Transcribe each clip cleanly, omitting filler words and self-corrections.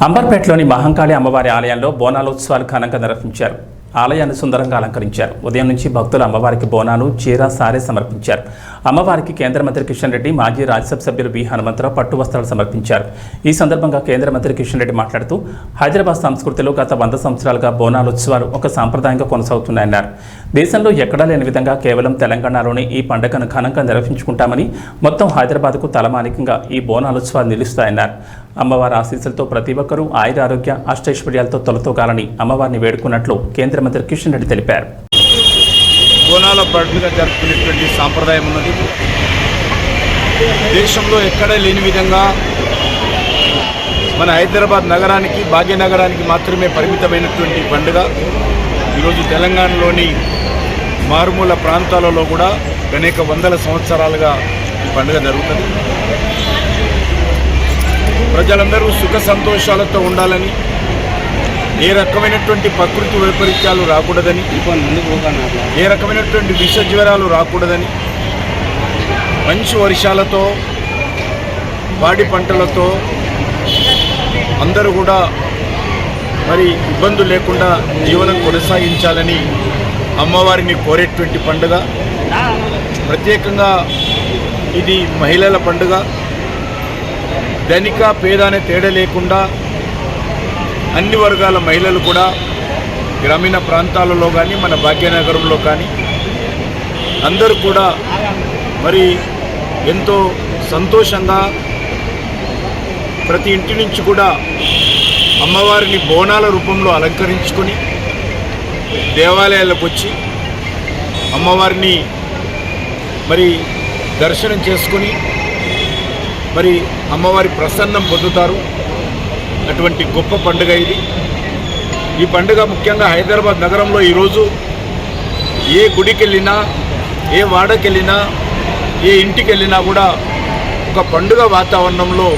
అంబర్పేటలోని మహంకాళి అమ్మవారి ఆలయంలో బోనాలోత్సవాలు ఘనంగా నిర్వహించారు. ఆలయాన్ని సుందరంగా అలంకరించారు. ఉదయం నుంచి భక్తులు అమ్మవారికి బోనాలు, చీర, సారే సమర్పించారు. అమ్మవారికి కేంద్ర మంత్రి కిషన్ రెడ్డి, మాజీ రాజ్యసభ సభ్యులు వి హనుమంతరావు పట్టు వస్త్రాలు సమర్పించారు. ఈ సందర్భంగా కేంద్ర మంత్రి కిషన్ రెడ్డి మాట్లాడుతూ హైదరాబాద్ సంస్కృతిలో గత 100 సంవత్సరాలుగా బోనాలోత్సవాలు ఒక సాంప్రదాయంగా కొనసాగుతున్నాయన్నారు. దేశంలో ఎక్కడా లేని విధంగా కేవలం తెలంగాణలోనే ఈ పండుగను ఘనంగా నిర్వహించుకుంటామని, మొత్తం హైదరాబాద్కు తలమానికంగా ఈ బోనాలోత్సవాలు నిలుస్తాయన్నారు. అమ్మవారి ఆశీస్సులతో ప్రతి ఒక్కరూ ఆయురారోగ్య అష్టైశ్వర్యాలతో తొలతూగాలని అమ్మవారిని వేడుకున్నట్లు కేంద్ర మంత్రి కిషన్ రెడ్డి తెలిపారు. బోనాల పండుగ జరుపుకునేటువంటి సాంప్రదాయం ఉన్నది. దేశంలో ఎక్కడా లేని విధంగా మన హైదరాబాద్ నగరానికి, భాగ్యనగరానికి మాత్రమే పరిమితమైనటువంటి పండుగ ఈరోజు తెలంగాణలోని మారుమూల ప్రాంతాలలో కూడా అనేక వందల సంవత్సరాలుగా ఈ పండుగ జరుగుతుంది. ప్రజలందరూ సుఖ సంతోషాలతో ఉండాలని, ఏ రకమైనటువంటి ప్రకృతి వైపరీత్యాలు రాకూడదని, ఏ రకమైనటువంటి విష జ్వరాలు రాకూడదని, మంచి వర్షాలతో, వాడి పంటలతో అందరూ కూడా మరి ఇబ్బందులు లేకుండా జీవనం కొనసాగించాలని అమ్మవారిని కోరేటువంటి పండుగ. ప్రత్యేకంగా ఇది మహిళల పండుగ. ధనిక పేద అనే తేడా లేకుండా అన్ని వర్గాల మహిళలు కూడా గ్రామీణ ప్రాంతాలలో కానీ, మన భాగ్యనగరంలో కానీ అందరూ కూడా మరి ఎంతో సంతోషంగా ప్రతి ఇంటి నుంచి కూడా అమ్మవారిని బోనాల రూపంలో అలంకరించుకొని దేవాలయాలకు వచ్చి అమ్మవారిని మరి దర్శనం చేసుకొని మరి అమ్మవారి ప్రసన్నం పొందుతారు. అటువంటి గొప్ప పండుగ ఇది. ఈ పండుగ ముఖ్యంగా హైదరాబాద్ నగరంలో ఈరోజు ఏ గుడికి వెళ్ళినా, ఏ వాడకి వెళ్ళినా, ఏ ఇంటికి వెళ్ళినా కూడా ఒక పండుగ వాతావరణంలో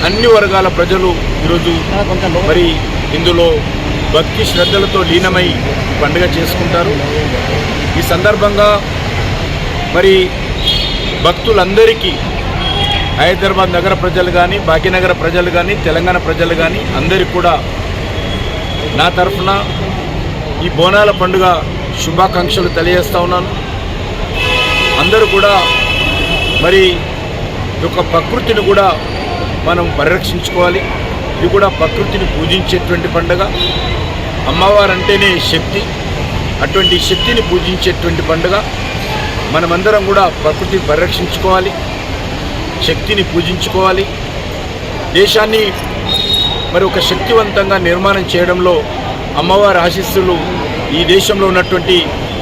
అన్ని వర్గాల ప్రజలు ఈరోజు మరి ఇందులో భక్తి శ్రద్ధలతో లీనమై పండుగ చేసుకుంటారు. ఈ సందర్భంగా మరి భక్తులందరికీ హైదరాబాద్ నగర ప్రజలు కానీ, భాగ్యనగర ప్రజలు కానీ, తెలంగాణ ప్రజలు కానీ అందరికీ కూడా నా తరఫున ఈ బోనాల పండుగ శుభాకాంక్షలు తెలియజేస్తా ఉన్నాను. అందరూ కూడా మరి ఈ యొక్క ప్రకృతిని కూడా మనం పరిరక్షించుకోవాలి. ఇది కూడా ప్రకృతిని పూజించేటువంటి పండుగ. అమ్మవారు అంటేనే శక్తి. అటువంటి శక్తిని పూజించేటువంటి పండుగ. మనమందరం కూడా ప్రకృతిని పరిరక్షించుకోవాలి, శక్తిని పూజించుకోవాలి. దేశాన్ని మరి ఒక శక్తివంతంగా నిర్మాణం చేయడంలో అమ్మవారి ఆశీస్సులు ఈ దేశంలో ఉన్నటువంటి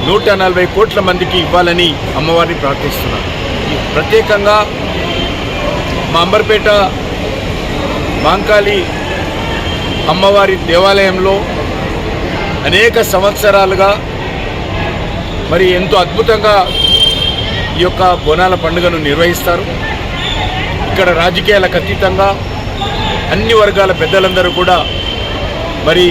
140 కోట్ల మందికి ఇవ్వాలని అమ్మవారిని ప్రార్థిస్తున్నాను. ప్రత్యేకంగా మా అంబర్పేట మహంకాళి అమ్మవారి దేవాలయంలో అనేక సంవత్సరాలుగా మరి ఎంతో అద్భుతంగా ఈ యొక్క బోనాల పండుగను నిర్వహిస్తారు. ఇక్కడ రాజకీయాలకు అతీతంగా అన్ని వర్గాల పెద్దలందరూ కూడా మరి